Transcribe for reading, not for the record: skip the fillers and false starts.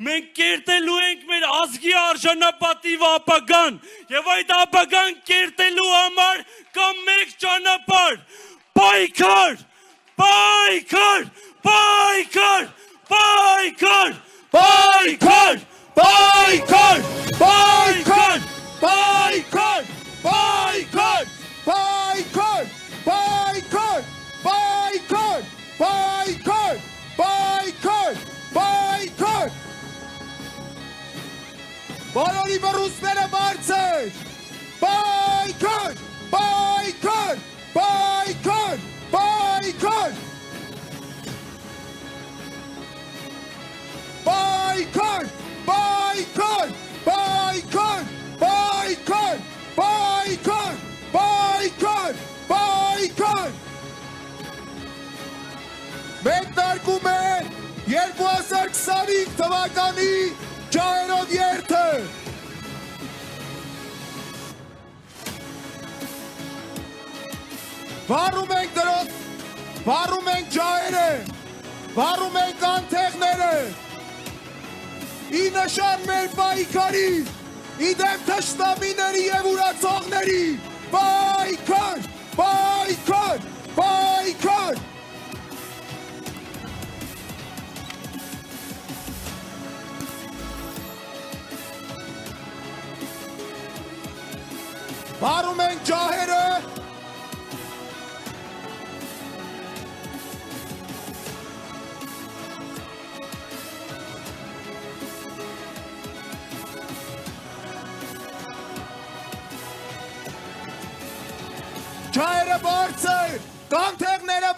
մենք կերտելու ենք մեր ազգի արժանապատիվ ապագան, եւ այդ ապագան կերտելու համար կա մեկ ճանապարհ՝ պայքար, պայքար, պայքար, պայքար, պայքար, պայքար, պայքար, պայքար, պայքար, պայքար, պայքար, պայքար, պայքար, պայքար, պայքար։ Բոլորի բռունցքները բարձր, պայքար, պայքար, պայքար, պայքար, պայքար, պայքար, պայքար, պայքար, պայքար, պայքար, պայքար։ Մեկնարկում է 2025 թվականի ջահերով երթը։ Վառում ենք դրոց, վառում ենք ջահերը, վառում ենք անթեղները, ի նշան մեր պայքարի, ի դեմ թշնամիների և ուրացողների, պայքար, պայքար, պայքար։ Վառում ենք ջահերը, ջահերը բարձր, կանթեղները